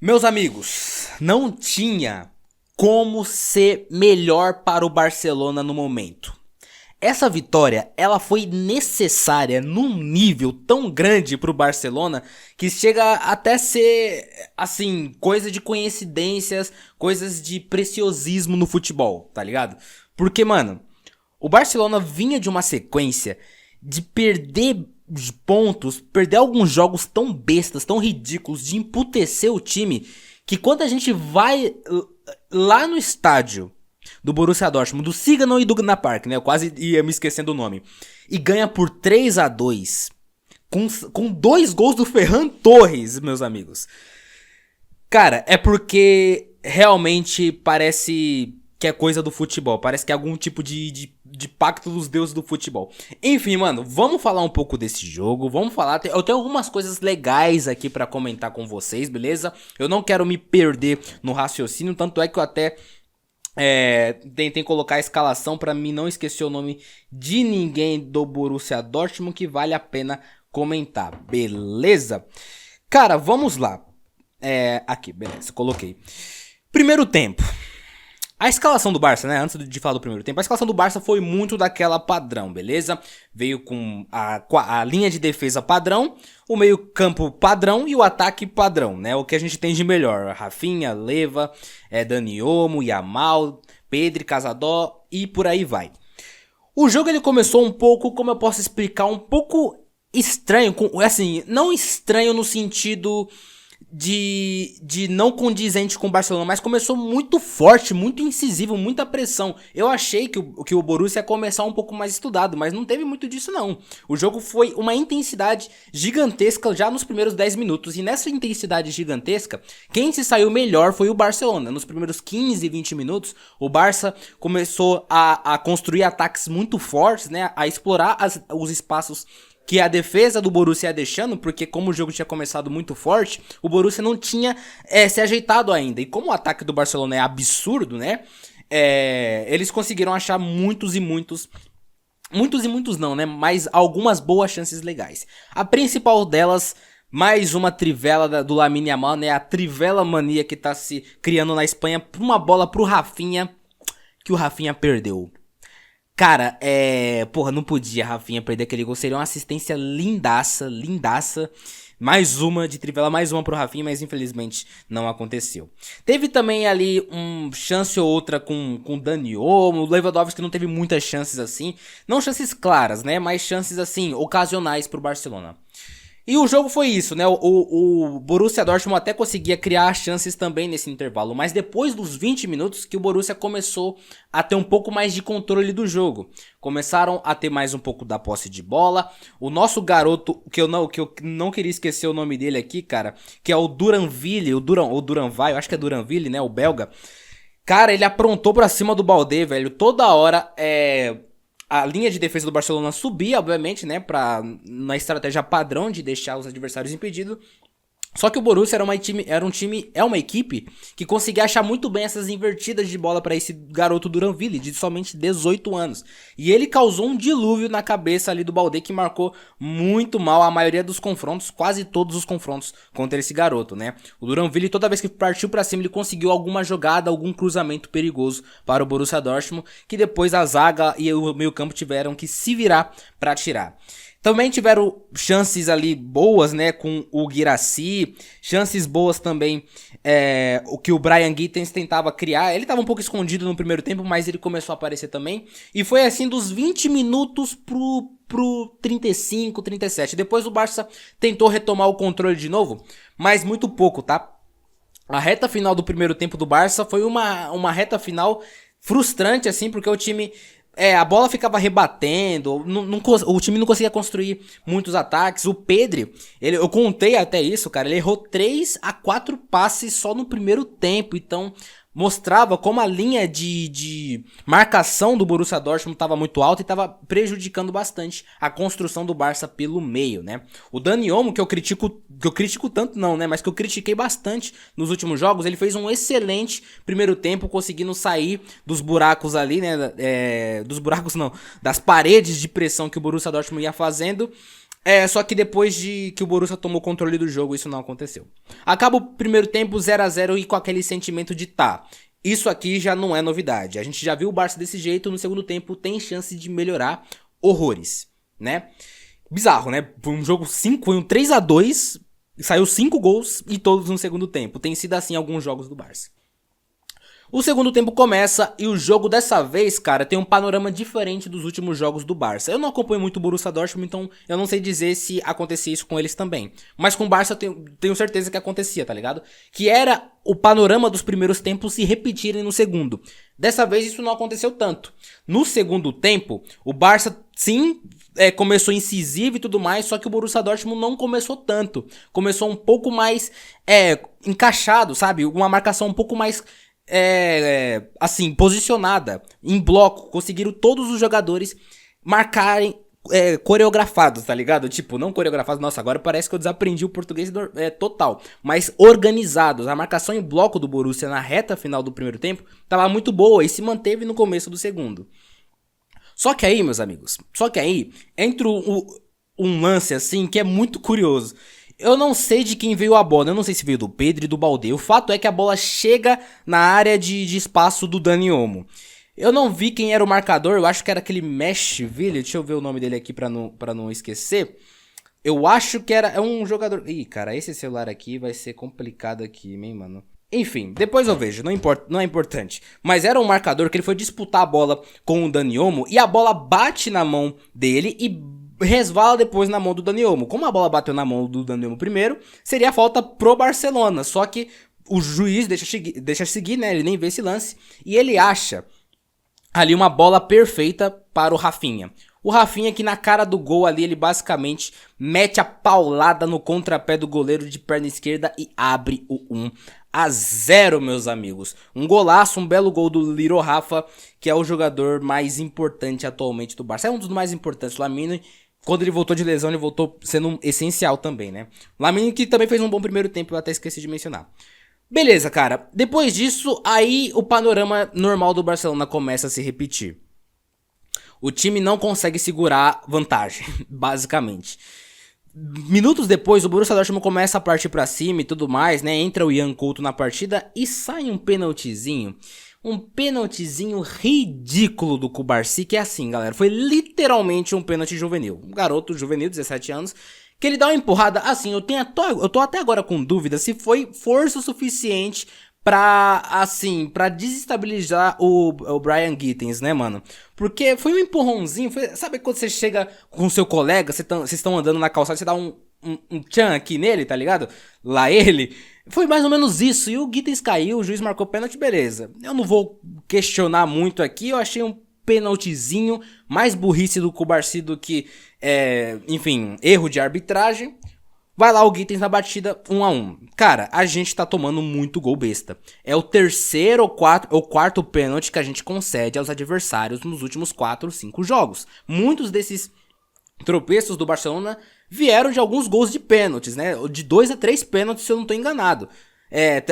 Meus amigos, não tinha como ser melhor para o Barcelona no momento. Essa vitória, ela foi necessária num nível tão grande para o Barcelona que chega até ser, assim, coisa de coincidências, coisas de preciosismo no futebol, tá ligado? Porque, mano, o Barcelona vinha de uma sequência de perder pontos, perder alguns jogos tão bestas, tão ridículos, de emputecer o time, que quando a gente vai lá no estádio do Borussia Dortmund, do Signal Iduna Park, né? Eu quase ia me esquecendo o nome. E ganha por 3-2 com dois gols do Ferran Torres, meus amigos. Cara, é porque realmente parece que é coisa do futebol. Parece que é algum tipo de pacto dos deuses do futebol. Enfim, mano, vamos falar um pouco desse jogo. Vamos falar. Eu tenho algumas coisas legais aqui pra comentar com vocês, beleza? Eu não quero me perder no raciocínio. Tanto é que eu até tentei colocar a escalação pra mim não esquecer o nome de ninguém do Borussia Dortmund que vale a pena comentar, beleza? Cara, vamos lá. Aqui, beleza, coloquei. Primeiro tempo. A escalação do Barça, né? Antes de falar do primeiro tempo, a escalação do Barça foi muito daquela padrão, beleza? Veio com a linha de defesa padrão, o meio-campo padrão e o ataque padrão, né? O que a gente tem de melhor: Rafinha, Leva, Dani Olmo, Yamal, Pedri, Casadó e por aí vai. O jogo ele começou um pouco, como eu posso explicar, um pouco estranho, assim, não estranho no sentido de não condizente com o Barcelona, mas começou muito forte, muito incisivo, muita pressão. Eu achei que o Borussia ia começar um pouco mais estudado, mas não teve muito disso não. O jogo foi uma intensidade gigantesca já nos primeiros 10 minutos, e nessa intensidade gigantesca, quem se saiu melhor foi o Barcelona. Nos primeiros 15, 20 minutos, o Barça começou a construir ataques muito fortes, né, a explorar os espaços que a defesa do Borussia ia deixando, porque como o jogo tinha começado muito forte, o Borussia não tinha se ajeitado ainda. E como o ataque do Barcelona é absurdo, né? Eles conseguiram achar muitos e muitos não, né? Mas algumas boas chances legais. A principal delas, mais uma trivela do Lamine Yamal, né? A trivela mania que tá se criando na Espanha, uma bola pro Rafinha, que o Rafinha perdeu. Cara, porra, não podia Rafinha perder aquele gol. Seria uma assistência lindaça, lindaça. Mais uma de trivela, mais uma pro Rafinha, mas infelizmente não aconteceu. Teve também ali chance ou outra com o Dani Olmo. O Lewandowski não teve muitas chances assim. Não chances claras, né? Mas chances assim, ocasionais pro Barcelona. E o jogo foi isso, né? O Borussia Dortmund até conseguia criar chances também nesse intervalo. Mas depois dos 20 minutos que o Borussia começou a ter um pouco mais de controle do jogo. Começaram a ter mais um pouco da posse de bola. O nosso garoto, que eu não queria esquecer o nome dele aqui, cara, que é o Duranville, o Duranville, eu acho que é Duranville, né? O belga. Cara, ele aprontou pra cima do Baldé, velho. Toda hora, a linha de defesa do Barcelona subia, obviamente, né, na estratégia padrão de deixar os adversários impedidos. Só que o Borussia é uma equipe que conseguia achar muito bem essas invertidas de bola para esse garoto Duranville, de somente 18 anos. E ele causou um dilúvio na cabeça ali do Baldé, que marcou muito mal a maioria dos confrontos, quase todos os confrontos contra esse garoto, né? O Duranville, toda vez que partiu para cima, ele conseguiu alguma jogada, algum cruzamento perigoso para o Borussia Dortmund, que depois a zaga e o meio-campo tiveram que se virar para tirar. Também tiveram chances ali boas, né, com o Guirassy, chances boas também, o que o Brian Gittens tentava criar. Ele estava um pouco escondido no primeiro tempo, mas ele começou a aparecer também. E foi assim dos 20 minutos pro 35, 37. Depois o Barça tentou retomar o controle de novo, mas muito pouco, tá? A reta final do primeiro tempo do Barça foi uma reta final frustrante, assim, porque o time... a bola ficava rebatendo, o time não conseguia construir muitos ataques. O Pedri, eu contei até isso, cara, ele errou 3 a 4 passes só no primeiro tempo, então mostrava como a linha de marcação do Borussia Dortmund estava muito alta e estava prejudicando bastante a construção do Barça pelo meio, né? O Dani Olmo, que eu critico tanto não, né? Mas que eu critiquei bastante nos últimos jogos, ele fez um excelente primeiro tempo, conseguindo sair dos buracos ali, né? Dos buracos não, das paredes de pressão que o Borussia Dortmund ia fazendo. Só que depois de que o Borussia tomou o controle do jogo, isso não aconteceu. Acaba o primeiro tempo 0 a 0 e com aquele sentimento de isso aqui já não é novidade. A gente já viu o Barça desse jeito, no segundo tempo tem chance de melhorar horrores, né? Bizarro, né? Foi um jogo 5, foi um 3 a 2, saiu 5 gols e todos no segundo tempo. Tem sido assim alguns jogos do Barça. O segundo tempo começa e o jogo dessa vez, cara, tem um panorama diferente dos últimos jogos do Barça. Eu não acompanho muito o Borussia Dortmund, então eu não sei dizer se acontecia isso com eles também. Mas com o Barça eu tenho certeza que acontecia, tá ligado? Que era o panorama dos primeiros tempos se repetirem no segundo. Dessa vez isso não aconteceu tanto. No segundo tempo, o Barça sim começou incisivo e tudo mais, só que o Borussia Dortmund não começou tanto. Começou um pouco mais encaixado, sabe? Uma marcação um pouco mais assim, posicionada, em bloco. Conseguiram todos os jogadores marcarem coreografados, tá ligado? Tipo, não coreografados, nossa, agora parece que eu desaprendi o português total, mas organizados. A marcação em bloco do Borussia na reta final do primeiro tempo tava muito boa e se manteve no começo do segundo. Só que aí, meus amigos, entra um lance assim que é muito curioso. Eu não sei de quem veio a bola, eu não sei se veio do Pedro e do Baldé. O fato é que a bola chega na área de espaço do Dani Olmo. Eu não vi quem era o marcador, eu acho que era aquele Meshville, deixa eu ver o nome dele aqui pra não esquecer. Eu acho que era um jogador... Ih, cara, esse celular aqui vai ser complicado aqui, hein, mano. Enfim, depois eu vejo, não é importante. Mas era um marcador que ele foi disputar a bola com o Dani Olmo e a bola bate na mão dele e resvala depois na mão do Dani Olmo. Como a bola bateu na mão do Dani Olmo primeiro, seria falta pro Barcelona. Só que o juiz deixa seguir, né? Ele nem vê esse lance. E ele acha ali uma bola perfeita para o Rafinha. O Rafinha que na cara do gol ali, ele basicamente mete a paulada no contrapé do goleiro de perna esquerda e abre o 1 a 0, meus amigos. Um golaço, um belo gol do Little Rafa, que é o jogador mais importante atualmente do Barça. É um dos mais importantes, o Lamine. Quando ele voltou de lesão, ele voltou sendo essencial também, né? Lamine que também fez um bom primeiro tempo, eu até esqueci de mencionar. Beleza, cara. Depois disso, aí o panorama normal do Barcelona começa a se repetir. O time não consegue segurar vantagem, basicamente. Minutos depois, o Borussia Dortmund começa a partir pra cima e tudo mais, né? Entra o Ian Couto na partida e sai um penaltizinho. Um penaltizinho ridículo do Cubarsí, que é assim, galera. Foi literalmente um pênalti juvenil. Um garoto juvenil, 17 anos, que ele dá uma empurrada. Assim, eu tô até agora com dúvida se foi força o suficiente pra desestabilizar o Brian Gittins, né, mano? Porque foi um empurrãozinho, sabe quando você chega com seu colega, vocês estão andando na calçada, você dá um tchan aqui nele, tá ligado? Lá ele. Foi mais ou menos isso, e o Gittins caiu, o juiz marcou pênalti, beleza. Eu não vou questionar muito aqui, eu achei um penaltizinho, mais burrice do Cubarsí do que, enfim, erro de arbitragem. Vai lá o Gittins na batida 1 a 1. Cara, a gente tá tomando muito gol besta. É o terceiro ou quarto pênalti que a gente concede aos adversários nos últimos 4 ou 5 jogos. Muitos desses tropeços do Barcelona vieram de alguns gols de pênaltis, né? De 2 a 3 pênaltis, se eu não tô enganado.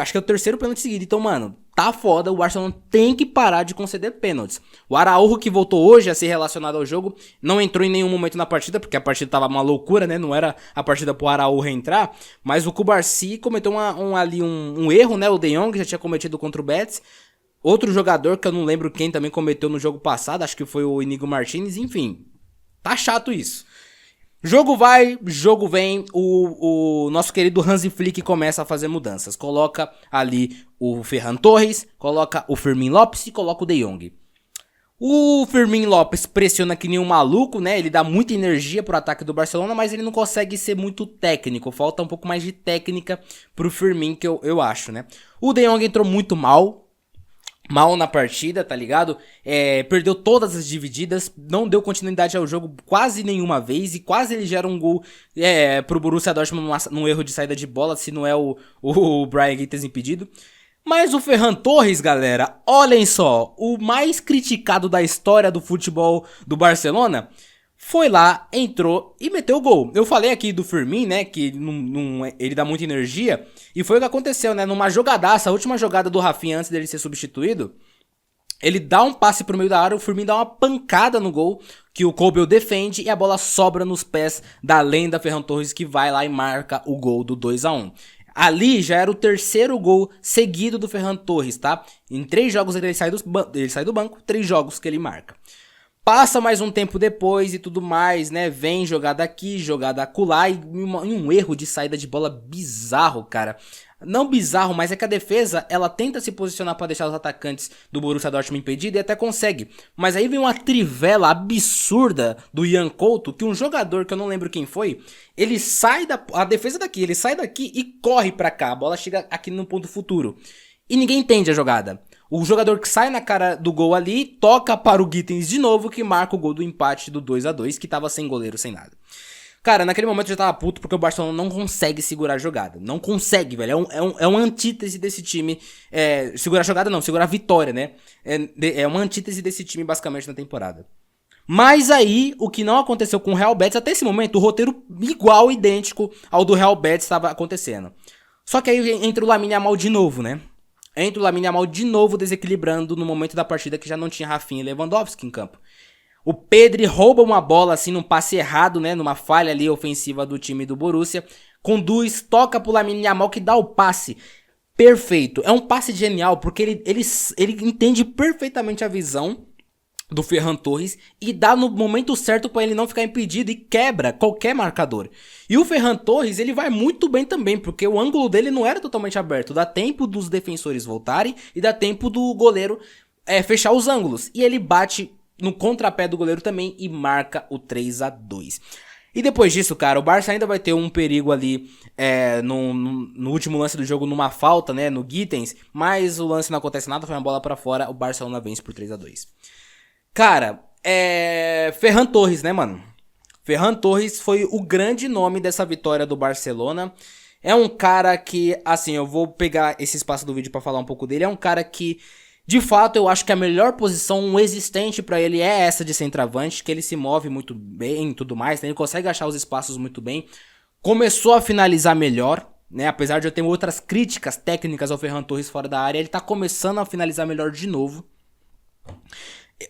Acho que é o terceiro pênalti seguido. Então, mano, tá foda. O Barcelona tem que parar de conceder pênaltis. O Araújo, que voltou hoje a ser relacionado ao jogo, não entrou em nenhum momento na partida, porque a partida tava uma loucura, né? Não era a partida pro Araújo entrar. Mas o Cubarsí cometeu um erro, né? O De Jong já tinha cometido contra o Betis. Outro jogador, que eu não lembro quem também cometeu no jogo passado, acho que foi o Inigo Martínez. Enfim, tá chato isso. Jogo vai, jogo vem, o nosso querido Hansi Flick começa a fazer mudanças. Coloca ali o Ferran Torres, coloca o Fermín Lopes e coloca o De Jong. O Fermín Lopes pressiona que nem um maluco, né? Ele dá muita energia pro ataque do Barcelona, mas ele não consegue ser muito técnico. Falta um pouco mais de técnica pro Fermín, que eu acho, né? O De Jong entrou muito mal na partida, tá ligado? Perdeu todas as divididas, não deu continuidade ao jogo quase nenhuma vez e quase ele gera um gol pro Borussia Dortmund num erro de saída de bola, se não é o Brian Gittins impedido. Mas o Ferran Torres, galera, olhem só, o mais criticado da história do futebol do Barcelona, foi lá, entrou e meteu o gol. Eu falei aqui do Fermín, né, que ele dá muita energia, e foi o que aconteceu, né, numa jogadaça, a última jogada do Rafinha antes dele ser substituído, Ele dá um passe pro meio da área, o Firmino dá uma pancada no gol, que o Kobel defende e a bola sobra nos pés da lenda Ferran Torres, que vai lá e marca o gol do 2-1. Ali já era o terceiro gol seguido do Ferran Torres, tá? Em 3 jogos ele sai do banco, 3 jogos que ele marca. Passa mais um tempo depois e tudo mais, né? Vem jogada aqui, jogada acolá e um erro de saída de bola bizarro, cara. Não bizarro, mas é que a defesa, ela tenta se posicionar para deixar os atacantes do Borussia Dortmund impedidos e até consegue. Mas aí vem uma trivela absurda do Ian Couto, que um jogador que eu não lembro quem foi, ele sai a defesa daqui, ele sai daqui e corre pra cá. A bola chega aqui no ponto futuro. E ninguém entende a jogada. O jogador que sai na cara do gol ali, toca para o Gittens de novo, que marca o gol do empate do 2-2, que tava sem goleiro, sem nada. Cara, naquele momento eu já tava puto porque o Barcelona não consegue segurar a jogada. Não consegue, velho. É uma antítese desse time. Segurar a jogada não, segurar a vitória, né? É uma antítese desse time basicamente na temporada. Mas aí, o que não aconteceu com o Real Betis, até esse momento, o roteiro igual, idêntico ao do Real Betis estava acontecendo. Só que aí entra o Lamine Yamal de novo, né? Entra o Lamine Yamal de novo desequilibrando no momento da partida que já não tinha Rafinha e Lewandowski em campo. O Pedri rouba uma bola assim num passe errado, né, numa falha ali ofensiva do time do Borussia, conduz, toca pro Lamine Yamal que dá o passe perfeito. É um passe genial porque ele entende perfeitamente a visão do Ferran Torres e dá no momento certo para ele não ficar impedido e quebra qualquer marcador. E o Ferran Torres, ele vai muito bem também, porque o ângulo dele não era totalmente aberto. Dá tempo dos defensores voltarem e dá tempo do goleiro fechar os ângulos. E ele bate no contrapé do goleiro também e marca o 3-2. E depois disso, cara, o Barça ainda vai ter um perigo ali no último lance do jogo, numa falta, né, no Gittens, mas o lance não acontece nada, foi uma bola pra fora, o Barcelona vence por 3-2. Cara, Ferran Torres, né, mano? Ferran Torres foi o grande nome dessa vitória do Barcelona. É um cara que, assim, eu vou pegar esse espaço do vídeo pra falar um pouco dele. É um cara que, de fato, eu acho que a melhor posição existente pra ele é essa de centroavante, que ele se move muito bem e tudo mais, né? Ele consegue achar os espaços muito bem. Começou a finalizar melhor, né? Apesar de eu ter outras críticas técnicas ao Ferran Torres fora da área, ele tá começando a finalizar melhor de novo.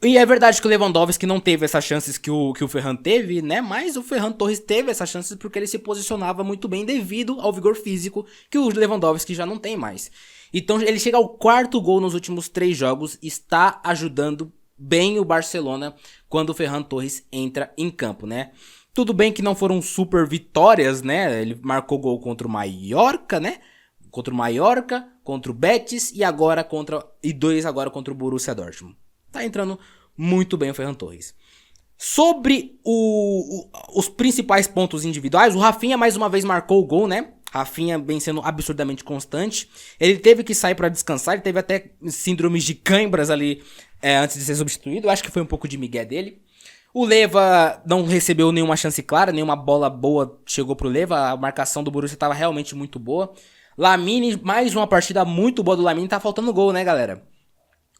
E é verdade que o Lewandowski não teve essas chances que o Ferran teve, né? Mas o Ferran Torres teve essas chances porque ele se posicionava muito bem devido ao vigor físico que o Lewandowski já não tem mais. Então ele chega ao 4º gol nos últimos 3 jogos, está ajudando bem o Barcelona quando o Ferran Torres entra em campo, né? Tudo bem que não foram super vitórias, né? Ele marcou gol contra o Mallorca, né? Contra o Mallorca, contra o Betis e 2 agora contra o Borussia Dortmund. Tá entrando muito bem o Ferran Torres. Sobre os principais pontos individuais, o Rafinha mais uma vez marcou o gol, né? Rafinha vem sendo absurdamente constante. Ele teve que sair pra descansar, ele teve até síndromes de câimbras ali antes de ser substituído. Eu acho que foi um pouco de migué dele. O Leva não recebeu nenhuma chance clara, nenhuma bola boa chegou pro Leva. A marcação do Borussia estava realmente muito boa. Lamine, mais uma partida muito boa do Lamine. Tá faltando gol, né, galera?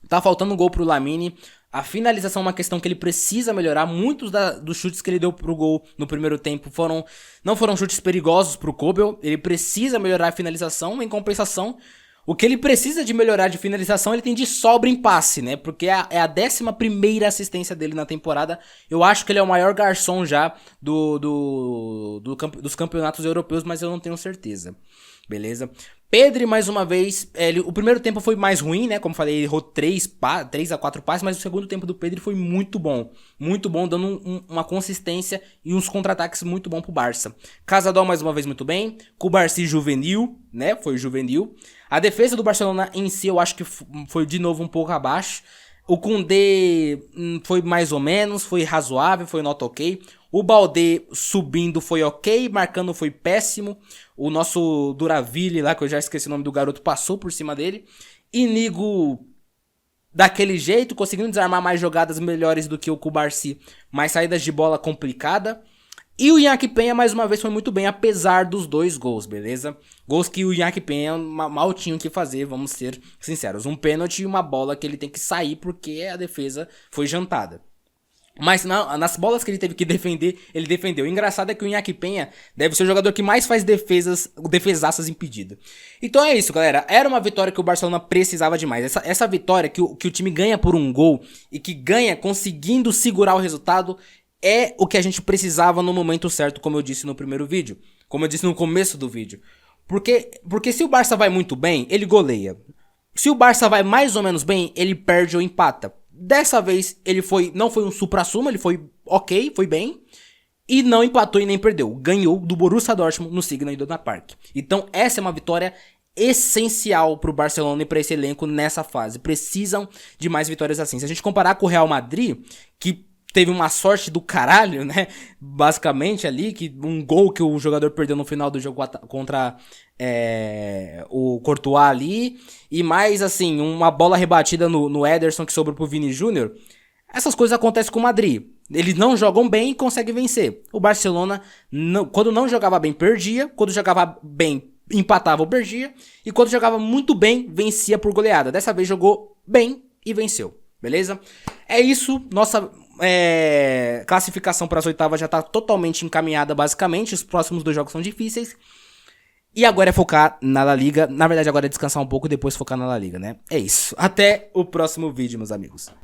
Tá faltando gol pro Lamine. A finalização é uma questão que ele precisa melhorar. Muitos dos chutes que ele deu pro gol no primeiro tempo não foram chutes perigosos pro Kobel. Ele precisa melhorar a finalização. Em compensação, o que ele precisa de melhorar de finalização, ele tem de sobra em passe, né? Porque é a 11ª assistência dele na temporada. Eu acho que ele é o maior garçom já dos campeonatos europeus, mas eu não tenho certeza. Beleza? Pedri, mais uma vez, o primeiro tempo foi mais ruim, né? Como falei, ele errou 3 a 4 passes, mas o segundo tempo do Pedri foi muito bom. Muito bom, dando uma consistência e uns contra-ataques muito bom pro Barça. Casadol, mais uma vez, muito bem. Cubarsí, juvenil, né? Foi juvenil. A defesa do Barcelona em si, eu acho que foi de novo um pouco abaixo. O Koundé foi mais ou menos, foi razoável, foi nota ok. O Baldé subindo foi ok, marcando foi péssimo. O nosso Duraville lá, que eu já esqueci o nome do garoto, passou por cima dele. Inigo daquele jeito, conseguindo desarmar mais jogadas melhores do que o Cubarsí, mais saídas de bola complicada. E o Iñaki Peña, mais uma vez, foi muito bem, apesar dos 2 gols, beleza? Gols que o Iñaki Peña mal tinha que fazer, vamos ser sinceros. Um pênalti e uma bola que ele tem que sair porque a defesa foi jantada. Mas nas bolas que ele teve que defender, ele defendeu. O engraçado é que o Iñaki Peña deve ser o jogador que mais faz defesaças impedidas. Então é isso, galera. Era uma vitória que o Barcelona precisava demais. Essa vitória que o time ganha por um gol e que ganha conseguindo segurar o resultado é o que a gente precisava no momento certo, como eu disse no primeiro vídeo. Como eu disse no começo do vídeo. Porque se o Barça vai muito bem, ele goleia. Se o Barça vai mais ou menos bem, ele perde ou empata. Dessa vez, não foi um supra-sumo, ele foi ok, foi bem. E não empatou e nem perdeu. Ganhou do Borussia Dortmund no Signal Iduna Park. Então, essa é uma vitória essencial pro Barcelona e pra esse elenco nessa fase. Precisam de mais vitórias assim. Se a gente comparar com o Real Madrid, que teve uma sorte do caralho, né? Basicamente ali, que um gol que o jogador perdeu no final do jogo contra o Courtois ali. E mais, assim, uma bola rebatida no Ederson que sobrou pro Vini Júnior. Essas coisas acontecem com o Madrid. Eles não jogam bem e conseguem vencer. O Barcelona, quando não jogava bem, perdia. Quando jogava bem, empatava ou perdia. E quando jogava muito bem, vencia por goleada. Dessa vez jogou bem e venceu. Beleza? É isso. Nossa classificação para as oitavas já tá totalmente encaminhada, basicamente. Os próximos 2 jogos são difíceis. E agora é focar na La Liga. Na verdade, agora é descansar um pouco e depois focar na La Liga, né? É isso. Até o próximo vídeo, meus amigos.